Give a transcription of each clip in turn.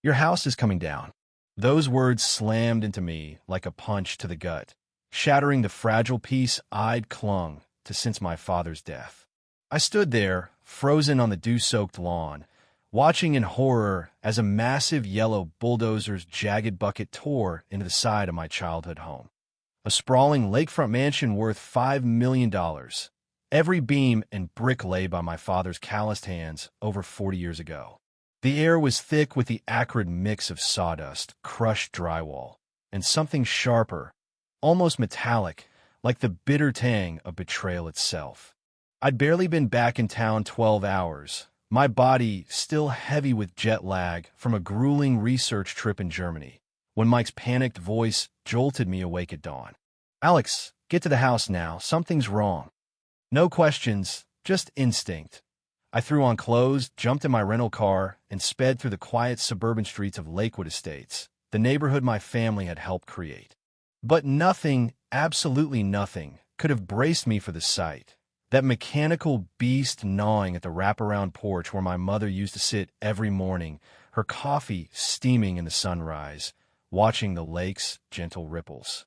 Your house is coming down." Those words slammed into me like a punch to the gut, shattering the fragile peace I'd clung to since my father's death. I stood there, frozen on the dew-soaked lawn, watching in horror as a massive yellow bulldozer's jagged bucket tore into the side of my childhood home. A sprawling lakefront mansion worth $5 million. Every beam and brick laid by my father's calloused hands over 40 years ago. The air was thick with the acrid mix of sawdust, crushed drywall, and something sharper, almost metallic, like the bitter tang of betrayal itself. I'd barely been back in town 12 hours, my body still heavy with jet lag from a grueling research trip in Germany, when Mike's panicked voice jolted me awake at dawn. "Alex, get to the house now. Something's wrong." No questions, just instinct. I threw on clothes, jumped in my rental car, and sped through the quiet suburban streets of Lakewood Estates, the neighborhood my family had helped create. But nothing, absolutely nothing, could have braced me for the sight. That mechanical beast gnawing at the wraparound porch where my mother used to sit every morning, her coffee steaming in the sunrise, watching the lake's gentle ripples.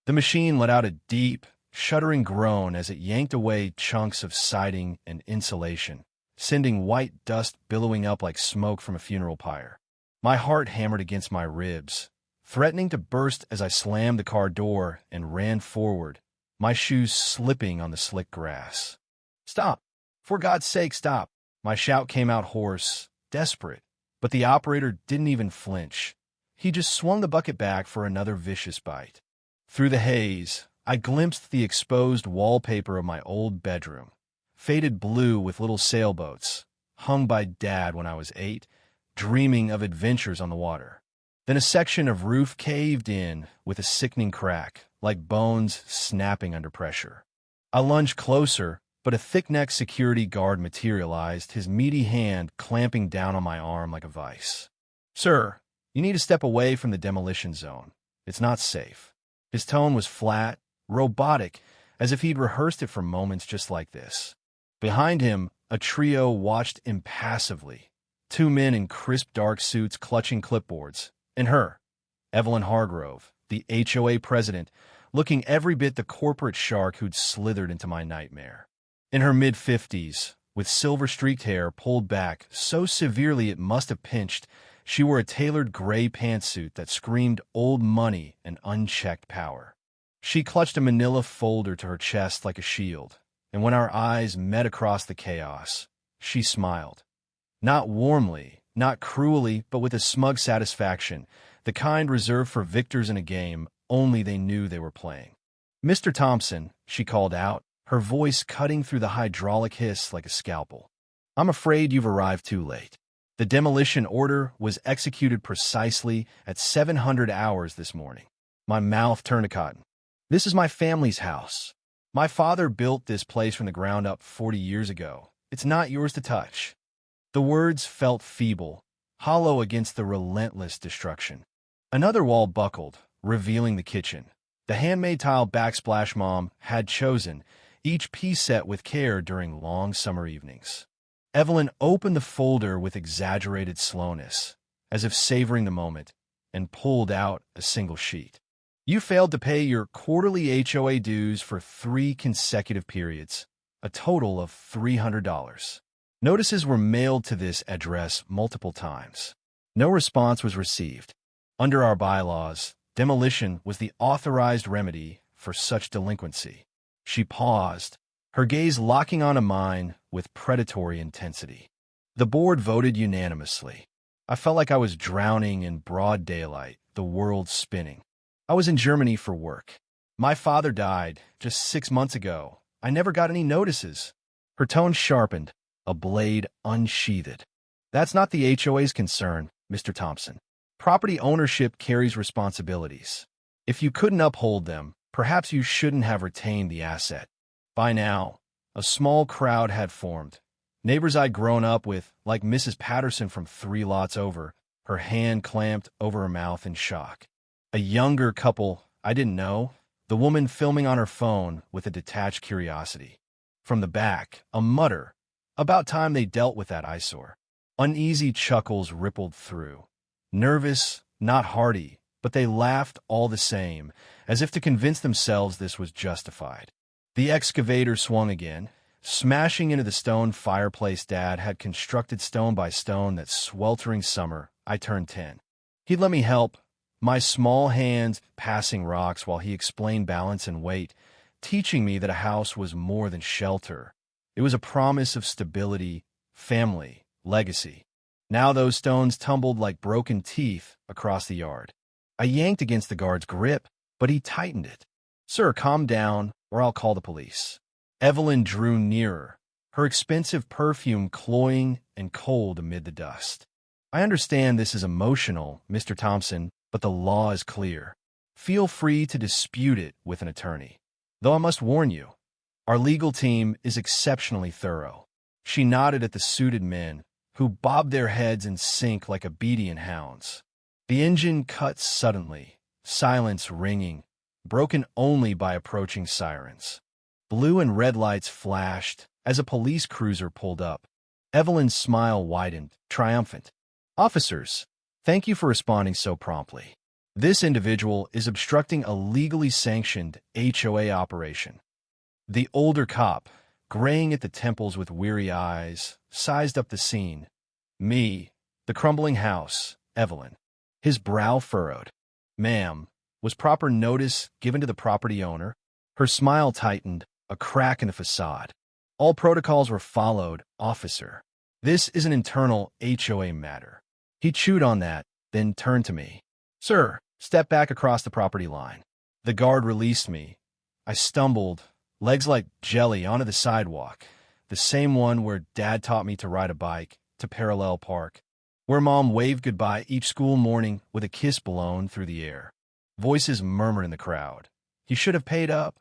The machine let out a deep, shuddering groan as it yanked away chunks of siding and insulation, sending white dust billowing up like smoke from a funeral pyre. My heart hammered against my ribs, threatening to burst as I slammed the car door and ran forward, my shoes slipping on the slick grass. "Stop! For God's sake, stop!" My shout came out hoarse, desperate, but the operator didn't even flinch. He just swung the bucket back for another vicious bite. Through the haze, I glimpsed the exposed wallpaper of my old bedroom, faded blue with little sailboats, hung by Dad when I was 8, dreaming of adventures on the water. Then a section of roof caved in with a sickening crack, like bones snapping under pressure. I lunged closer, but a thick-necked security guard materialized, his meaty hand clamping down on my arm like a vice. "Sir, you need to step away from the demolition zone. It's not safe." His tone was flat, robotic, as if he'd rehearsed it for moments just like this. Behind him, a trio watched impassively, 2 men in crisp dark suits clutching clipboards, and her, Evelyn Hargrove, the HOA president, looking every bit the corporate shark who'd slithered into my nightmare. In her mid-50s, with silver-streaked hair pulled back so severely it must have pinched, she wore a tailored gray pantsuit that screamed old money and unchecked power. She clutched a manila folder to her chest like a shield, and when our eyes met across the chaos, she smiled. Not warmly, not cruelly, but with a smug satisfaction, the kind reserved for victors in a game only they knew they were playing. "Mr. Thompson," she called out, her voice cutting through the hydraulic hiss like a scalpel. "I'm afraid you've arrived too late. The demolition order was executed precisely at 700 hours this morning." My mouth turned to cotton. "This is my family's house. My father built this place from the ground up 40 years ago. It's not yours to touch." The words felt feeble, hollow against the relentless destruction. Another wall buckled, revealing the kitchen. The handmade tile backsplash Mom had chosen, each piece set with care during long summer evenings. Evelyn opened the folder with exaggerated slowness, as if savoring the moment, and pulled out a single sheet. "You failed to pay your quarterly HOA dues for 3 consecutive periods, a total of $300. Notices were mailed to this address multiple times. No response was received. Under our bylaws, demolition was the authorized remedy for such delinquency." She paused, her gaze locking onto mine with predatory intensity. The board voted unanimously. I felt like I was drowning in broad daylight, the world spinning. I was in Germany for work. My father died just 6 months ago. I never got any notices. Her tone sharpened, a blade unsheathed. "That's not the HOA's concern, Mr. Thompson. Property ownership carries responsibilities. If you couldn't uphold them, perhaps you shouldn't have retained the asset." By now, a small crowd had formed. Neighbors I'd grown up with, like Mrs. Patterson from 3 lots over, her hand clamped over her mouth in shock. A younger couple I didn't know, the woman filming on her phone with a detached curiosity. From the back, a mutter. About time they dealt with that eyesore. Uneasy chuckles rippled through. Nervous, not hearty, but they laughed all the same, as if to convince themselves this was justified. The excavator swung again, smashing into the stone fireplace Dad had constructed stone by stone that sweltering summer. I turned 10. He'd let me help, my small hands passing rocks while he explained balance and weight, teaching me that a house was more than shelter. It was a promise of stability, family, legacy. Now those stones tumbled like broken teeth across the yard. I yanked against the guard's grip, but he tightened it. "Sir, calm down, or I'll call the police." Evelyn drew nearer, her expensive perfume cloying and cold amid the dust. "I understand this is emotional, Mr. Thompson, but the law is clear. Feel free to dispute it with an attorney. Though I must warn you, our legal team is exceptionally thorough." She nodded at the suited men, who bobbed their heads in sync like obedient hounds. The engine cut suddenly, silence ringing, broken only by approaching sirens. Blue and red lights flashed as a police cruiser pulled up. Evelyn's smile widened, triumphant. "Officers, thank you for responding so promptly. This individual is obstructing a legally sanctioned HOA operation." The older cop, graying at the temples with weary eyes, sized up the scene. "Me, the crumbling house, Evelyn." His brow furrowed. "Ma'am, was proper notice given to the property owner?" Her smile tightened, a crack in the facade. "All protocols were followed, officer. This is an internal HOA matter." He chewed on that, then turned to me. "Sir, step back across the property line." The guard released me. I stumbled, legs like jelly, onto the sidewalk, the same one where Dad taught me to ride a bike, to Parallel Park, where Mom waved goodbye each school morning with a kiss blown through the air. Voices murmured in the crowd. "He should have paid up.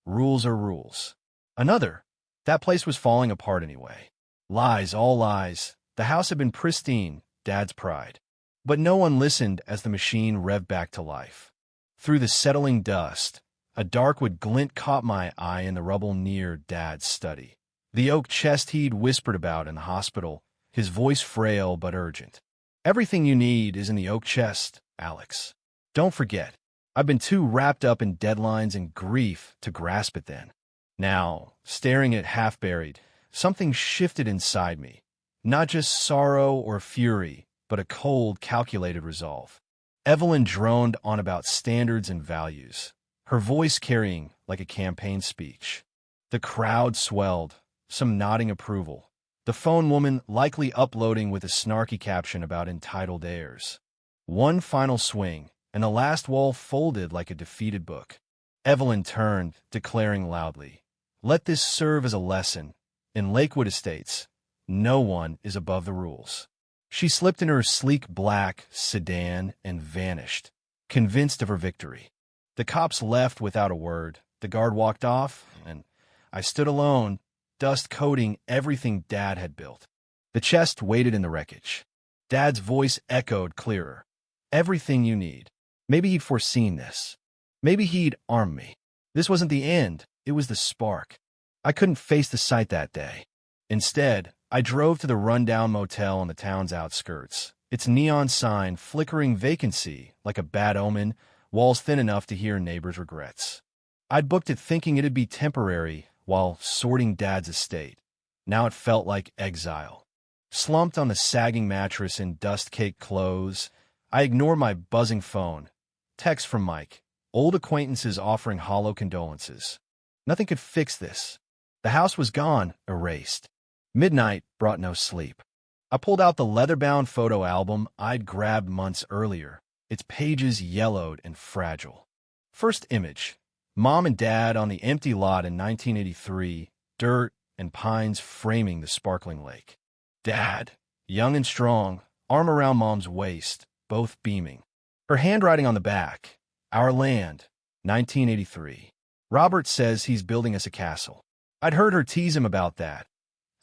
Rules are rules." Another. "That place was falling apart anyway." Lies, all lies. The house had been pristine, Dad's pride. But no one listened as the machine revved back to life. Through the settling dust, a darkwood glint caught my eye in the rubble near Dad's study. The oak chest he'd whispered about in the hospital, his voice frail but urgent. "Everything you need is in the oak chest, Alex. Don't forget, I've been too wrapped up in deadlines and grief to grasp it then." Now, staring at half-buried, something shifted inside me. Not just sorrow or fury, but a cold, calculated resolve. Evelyn droned on about standards and values, her voice carrying like a campaign speech. The crowd swelled, some nodding approval. The phone woman likely uploading with a snarky caption about entitled heirs. One final swing, and the last wall folded like a defeated book. Evelyn turned, declaring loudly, "Let this serve as a lesson. In Lakewood Estates, no one is above the rules." She slipped in her sleek black sedan and vanished, convinced of her victory. The cops left without a word. The guard walked off, and I stood alone, dust coating everything Dad had built. The chest waited in the wreckage. Dad's voice echoed clearer. "Everything you need." Maybe he'd foreseen this. Maybe he'd armed me. This wasn't the end. It was the spark. I couldn't face the sight that day. Instead, I drove to the rundown motel on the town's outskirts, its neon sign flickering vacancy like a bad omen, walls thin enough to hear neighbors' regrets. I'd booked it thinking it'd be temporary while sorting Dad's estate. Now it felt like exile. Slumped on the sagging mattress in dust-caked clothes, I ignored my buzzing phone. Text from Mike. Old acquaintances offering hollow condolences. Nothing could fix this. The house was gone, erased. Midnight brought no sleep. I pulled out the leather-bound photo album I'd grabbed months earlier, its pages yellowed and fragile. First image. Mom and Dad on the empty lot in 1983, dirt and pines framing the sparkling lake. Dad, young and strong, arm around Mom's waist, both beaming. Her handwriting on the back. Our land, 1983. Robert says he's building us a castle. I'd heard her tease him about that.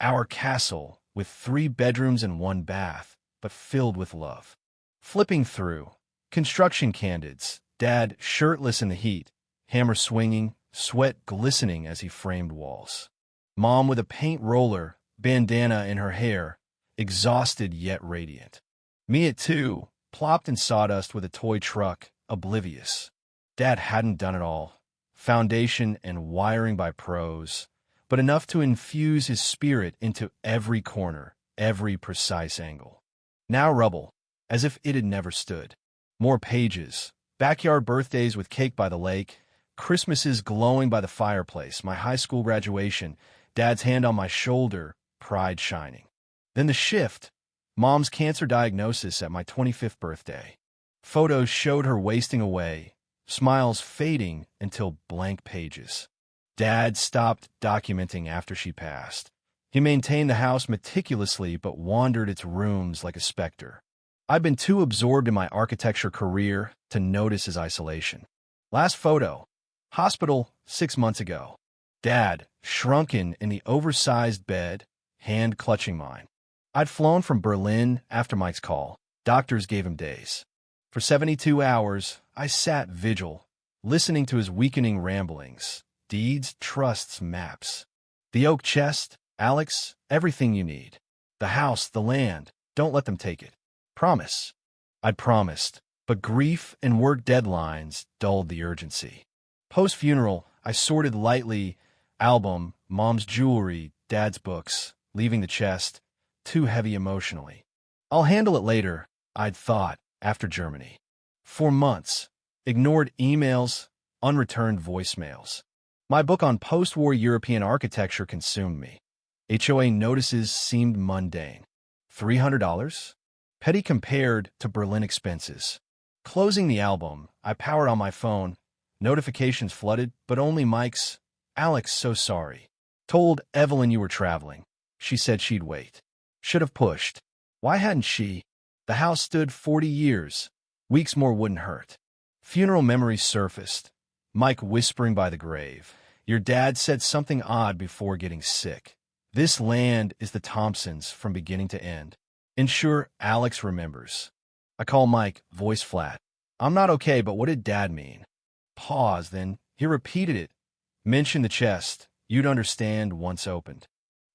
Our castle, with 3 bedrooms and 1 bath, but filled with love. Flipping through. Construction candids. Dad shirtless in the heat, hammer swinging, sweat glistening as he framed walls. Mom with a paint roller, bandana in her hair, exhausted yet radiant. Me at 2, plopped in sawdust with a toy truck, oblivious. Dad hadn't done it all. Foundation and wiring by pros, but enough to infuse his spirit into every corner, every precise angle. Now rubble, as if it had never stood. More pages, backyard birthdays with cake by the lake, Christmases glowing by the fireplace, my high school graduation, Dad's hand on my shoulder, pride shining. Then the shift, Mom's cancer diagnosis at my 25th birthday. Photos showed her wasting away, smiles fading until blank pages. Dad stopped documenting after she passed. He maintained the house meticulously but wandered its rooms like a specter. I'd been too absorbed in my architecture career to notice his isolation. Last photo. Hospital 6 months ago. Dad, shrunken in the oversized bed, hand clutching mine. I'd flown from Berlin after Mike's call. Doctors gave him days. For 72 hours, I sat vigil, listening to his weakening ramblings, deeds, trusts, maps. The oak chest, Alex, everything you need. The house, the land, don't let them take it. Promise. I'd promised, but grief and work deadlines dulled the urgency. Post-funeral, I sorted lightly, album, Mom's jewelry, Dad's books, leaving the chest, too heavy emotionally. I'll handle it later, I'd thought, after Germany. For months, ignored emails, unreturned voicemails. My book on post-war European architecture consumed me. HOA notices seemed mundane. $300? Petty compared to Berlin expenses. Closing the album, I powered on my phone. Notifications flooded, but only Mike's. Alex, so sorry. Told Evelyn you were traveling. She said she'd wait. Should have pushed. Why hadn't she? The house stood 40 years. Weeks more wouldn't hurt. Funeral memories surfaced. Mike whispering by the grave. Your dad said something odd before getting sick. This land is the Thompsons from beginning to end. Ensure Alex remembers. I call Mike, voice flat. I'm not okay, but what did Dad mean? Pause, then he repeated it. Mention the chest. You'd understand once opened.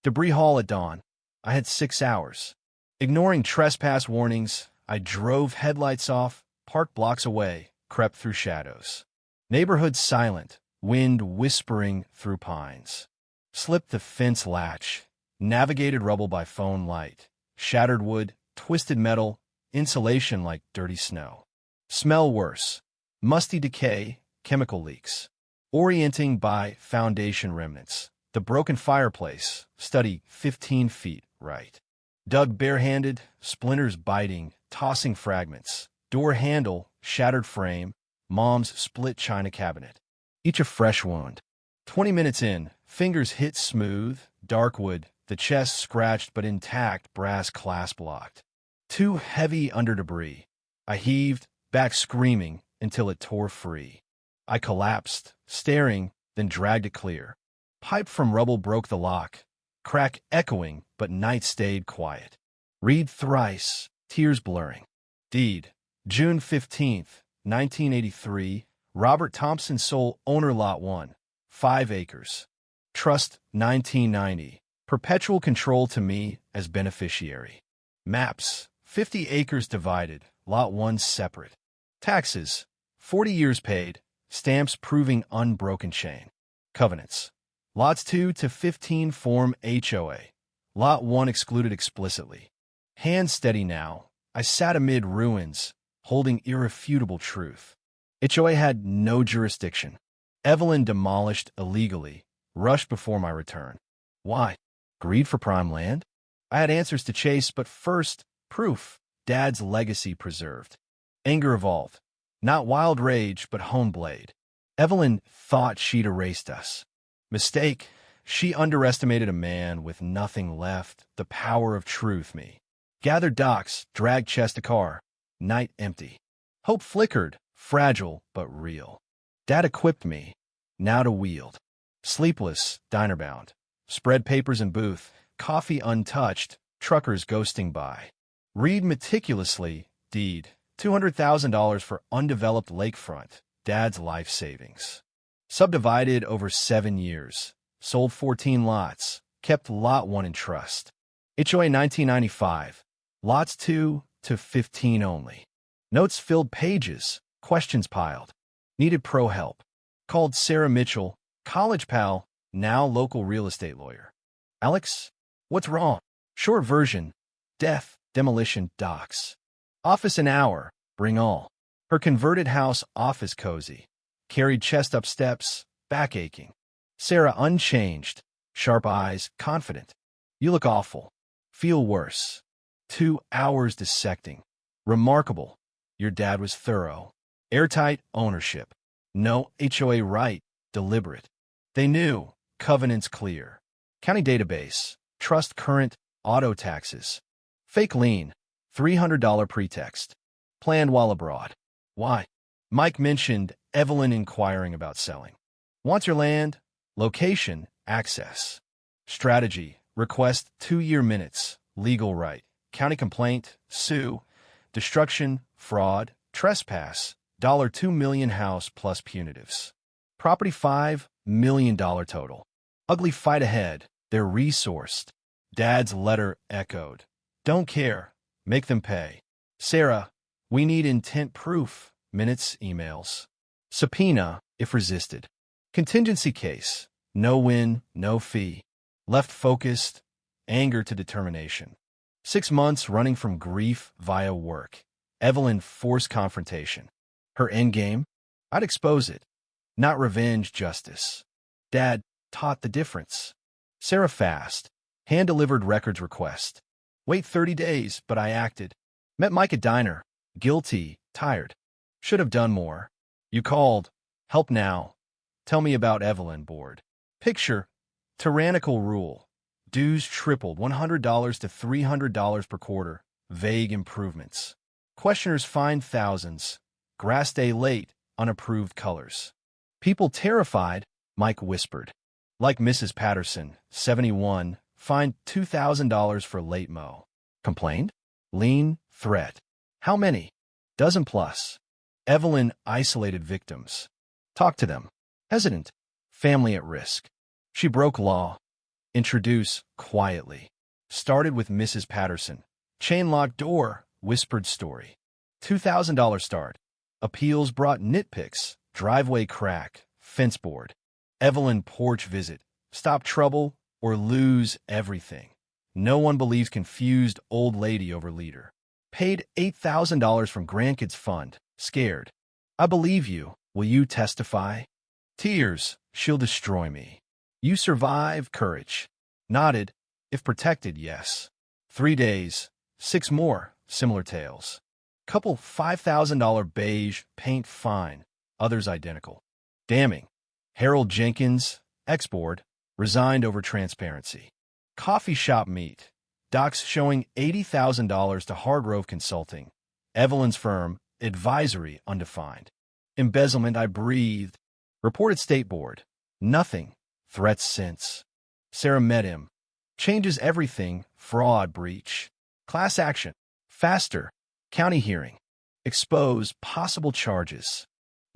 Debris haul at dawn. I had 6 hours. Ignoring trespass warnings, I drove headlights off, parked blocks away, crept through shadows. Neighborhood silent, wind whispering through pines. Slipped the fence latch, navigated rubble by phone light. Shattered wood, twisted metal, insulation like dirty snow. Smell worse. Musty decay, chemical leaks. Orienting by foundation remnants. The broken fireplace, study 15 feet right. Dug barehanded, splinters biting, tossing fragments. Door handle, shattered frame, Mom's split china cabinet. Each a fresh wound. 20 minutes in, fingers hit smooth, dark wood, the chest scratched but intact, brass clasp locked. Too heavy under debris. I heaved, back screaming, until it tore free. I collapsed, staring, then dragged it clear. Pipe from rubble broke the lock. Crack echoing, but night stayed quiet. Read thrice, tears blurring. Deed, June 15th, 1983, Robert Thompson sole owner lot 1, 5 acres. Trust 1990, perpetual control to me as beneficiary. Maps, 50 acres divided, lot 1 separate. Taxes, 40 years paid, stamps proving unbroken chain. Covenants, lots 2 to 15 form HOA, lot 1 excluded explicitly. Hands steady now, I sat amid ruins, holding irrefutable truth. HOA had no jurisdiction. Evelyn demolished illegally, rushed before my return. Why? Greed for prime land? I had answers to chase, but first, proof. Dad's legacy preserved. Anger evolved. Not wild rage, but hone blade. Evelyn thought she'd erased us. Mistake. She underestimated a man with nothing left, the power of truth me. Gathered docks, dragged chest to car. Night empty. Hope flickered, fragile but real. Dad equipped me, now to wield. Sleepless, diner-bound. Spread papers in booth, coffee untouched, truckers ghosting by. Read meticulously, deed, $200,000 for undeveloped lakefront, Dad's life savings. Subdivided over 7 years. Sold 14 lots, kept lot 1 in trust. HOA 1995, lots 2 to 15 only. Notes filled pages, questions piled. Needed pro help. Called Sarah Mitchell, college pal, now local real estate lawyer. Alex, what's wrong? Short version, death, demolition, docs. Office an hour, bring all. Her converted house office cozy. Carried chest up steps, back aching. Sarah unchanged, sharp eyes, confident. You look awful. Feel worse. 2 hours dissecting. Remarkable. Your dad was thorough. Airtight ownership. No HOA right, deliberate. They knew, covenants clear. County database, trust current, auto taxes. Fake lien, $300 pretext. Planned while abroad. Why? Mike mentioned Evelyn inquiring about selling. Wants your land, location, access. Strategy, request 2-year minutes, legal right. County complaint, sue. Destruction, fraud, trespass, $2 million house plus punitives. Property $5 million total. Ugly fight ahead, they're resourced. Dad's letter echoed. Don't care, make them pay. Sarah, we need intent proof, minutes, emails. Subpoena, if resisted. Contingency case, no win, no fee. Left focused, anger to determination. 6 months running from grief via work. Evelyn forced confrontation. Her endgame? I'd expose it. Not revenge, justice. Dad taught the difference. Sarah fast. Hand-delivered records request. Wait 30 days, but I acted. Met Mike at diner. Guilty, tired. Should have done more. You called. Help now. Tell me about Evelyn board. Picture. Tyrannical rule. Dues tripled, $100 to $300 per quarter. Vague improvements. Questioners fined thousands. Grass day late, unapproved colors. People terrified, Mike whispered. Like Mrs. Patterson, 71, fined $2,000 for late mow. Complained? Lien, threat. How many? Dozen plus. Evelyn isolated victims. Talked to them. Hesitant. Family at risk. She broke law. Introduce quietly. Started with Mrs. Patterson. Chain locked door, whispered story. $2,000 start. Appeals brought nitpicks. Driveway crack, fence board. Evelyn porch visit. Stop trouble or lose everything. No one believes confused old lady over leader. Paid $8,000 from grandkids fund. Scared. I believe you. Will you testify? Tears. She'll destroy me. You survive, courage. Nodded. If protected, yes. 3 days. 6 more. Similar tales. Couple $5,000 beige paint fine. Others identical. Damning. Harold Jenkins, ex-board, resigned over transparency. Coffee shop meet. Docs showing $80,000 to Hargrove Consulting. Evelyn's firm, advisory undefined. Embezzlement I breathed. Reported state board. Nothing. Threats since. Sarah met him. Changes everything. Fraud breach. Class action. Faster. County hearing. Expose possible charges.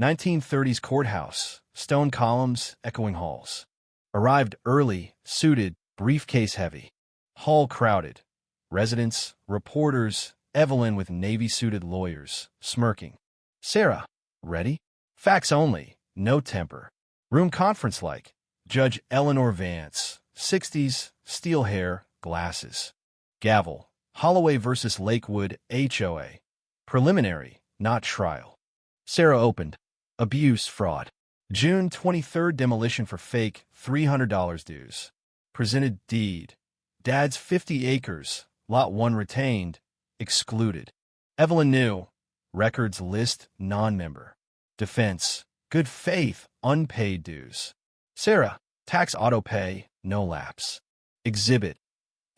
1930s courthouse. Stone columns, echoing halls. Arrived early, suited, briefcase heavy. Hall crowded. Residents, reporters, Evelyn with navy-suited lawyers, smirking. Sarah, ready? Facts only, no temper. Room conference-like. Judge Eleanor Vance, 60s, steel hair, glasses. Gavel. Holloway versus Lakewood, HOA. Preliminary, not trial. Sarah opened. Abuse, fraud. June 23rd demolition for fake, $300 dues. Presented deed. Dad's 50 acres, lot 1 retained, excluded. Evelyn knew. Records list, non-member. Defense. Good faith, unpaid dues. Sarah. Tax auto pay, no lapse. Exhibit.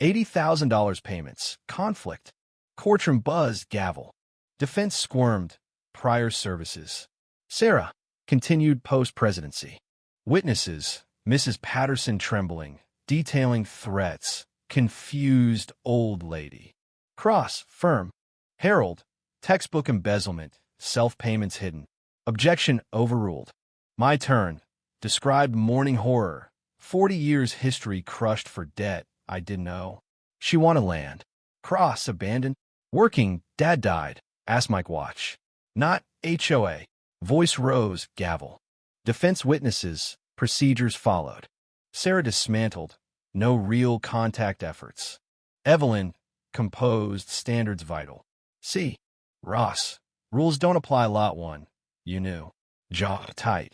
$80,000 payments. Conflict. Courtroom buzz, gavel. Defense squirmed. Prior services. Sarah. Continued post-presidency. Witnesses. Mrs. Patterson trembling. Detailing threats. Confused old lady. Cross. Firm. Harold. Textbook embezzlement. Self-payments hidden. Objection overruled. My turn. Described morning horror. 40 years history crushed for debt. I didn't know. She wanted land. Cross abandoned. Working. Dad died. Ask Mike Watch. Not HOA. Voice rose, gavel. Defense witnesses, procedures followed. Sarah dismantled. No real contact efforts. Evelyn, composed, standards vital. C. Ross, rules don't apply lot 1. You knew. Jaw tight.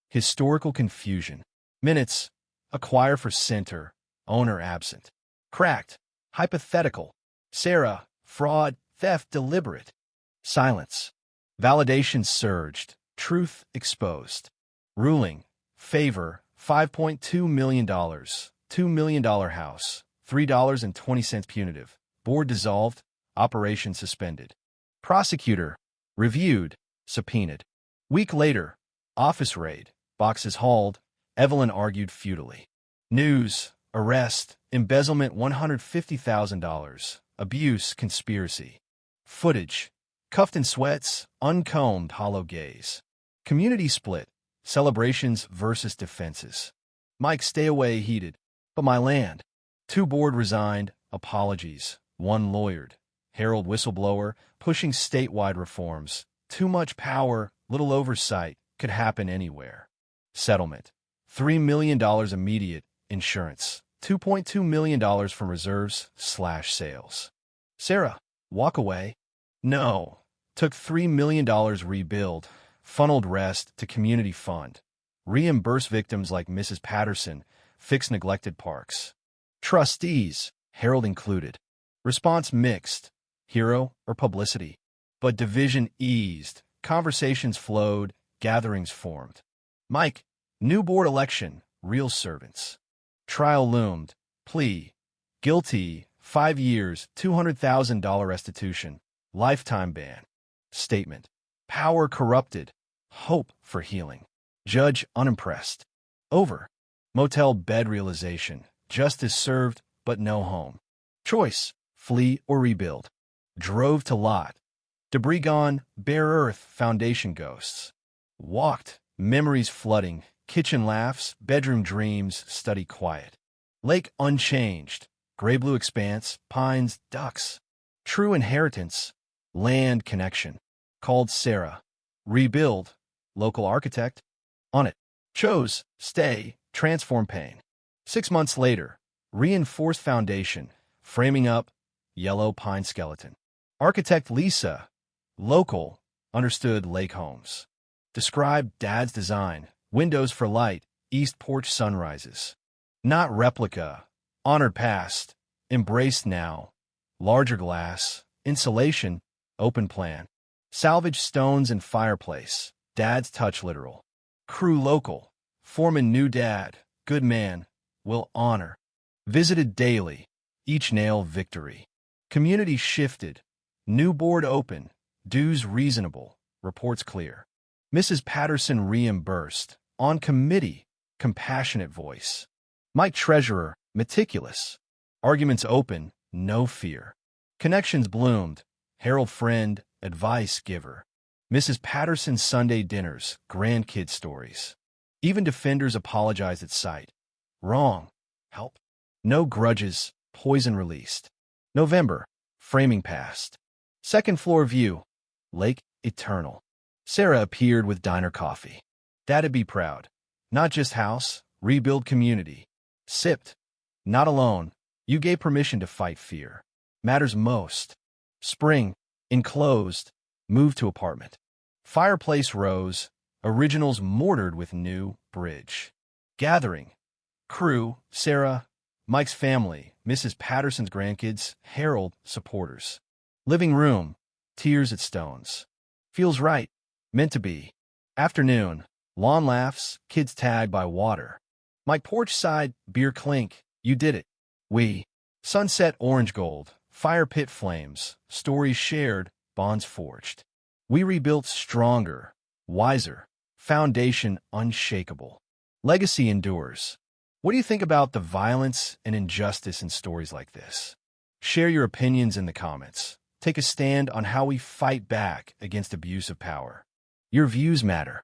Historical confusion. Minutes, acquire for center, owner absent. Cracked, hypothetical. Sarah, fraud, theft, deliberate. Silence. Validation surged, truth exposed. Ruling, favor, $5.2 million, $2 million house, $3.20 punitive. Board dissolved, operation suspended. Prosecutor, reviewed, subpoenaed. Week later, office raid, boxes hauled, Evelyn argued futilely. News, arrest, embezzlement $150,000, abuse, conspiracy. Footage, cuffed in sweats, uncombed, hollow gaze. Community split, celebrations versus defenses. Mike, stay away, heated. But my land. 2 board resigned, apologies. 1 lawyered. Harold whistleblower, pushing statewide reforms. Too much power, little oversight, could happen anywhere. Settlement. $3 million immediate, insurance. $2.2 million from reserves/sales. Sarah, walk away. No. Took $3 million rebuild, funneled rest to community fund. Reimburse victims like Mrs. Patterson, fix neglected parks. Trustees, Harold included. Response mixed, hero or publicity. But division eased, conversations flowed, gatherings formed. Mike, new board election, real servants. Trial loomed, plea, guilty, 5 years, $200,000 restitution, lifetime ban. Statement, power corrupted, hope for healing. Judge unimpressed. Over. Motel bed realization, justice served, but no home. Choice, flee or rebuild. Drove to lot. Debris gone, bare earth, foundation ghosts. Walked, memories flooding, kitchen laughs, bedroom dreams, study quiet. Lake unchanged, gray-blue expanse, pines, ducks. True inheritance, land connection. Called Sarah. Rebuild, local architect. On it. Chose, stay, transform pain. 6 months later, reinforced foundation, framing up, yellow pine skeleton. Architect Lisa, local, understood lake homes. Described dad's design, windows for light, east porch sunrises. Not replica, honored past, embraced now. Larger glass, insulation, open plan. Salvage stones and fireplace, dad's touch literal. Crew local, foreman new dad, good man, will honor. Visited daily, each nail victory. Community shifted, new board open, dues reasonable, reports clear. Mrs. Patterson reimbursed, on committee, compassionate voice. Mike treasurer, meticulous. Arguments open, no fear. Connections bloomed, Harold friend, advice giver. Mrs. Patterson's Sunday dinners, grandkid stories. Even defenders apologized at sight. Wrong. Help. No grudges, poison released. November, framing passed. Second floor view, lake eternal. Sarah appeared with diner coffee. Dad'd be proud. Not just house, rebuild community. Sipped. Not alone. You gave permission to fight fear. Matters most. Spring, enclosed, moved to apartment. Fireplace rose, originals mortared with new bridge. Gathering. Crew, Sarah, Mike's family, Mrs. Patterson's grandkids, Harold, supporters. Living room, tears at stones. Feels right, meant to be. Afternoon, lawn laughs, kids tagged by water. Mike porch side, beer clink, you did it. We. Sunset orange gold, fire pit flames, stories shared, bonds forged. We rebuilt stronger, wiser, foundation unshakable. Legacy endures. What do you think about the violence and injustice in stories like this? Share your opinions in the comments. Take a stand on how we fight back against abuse of power. Your views matter.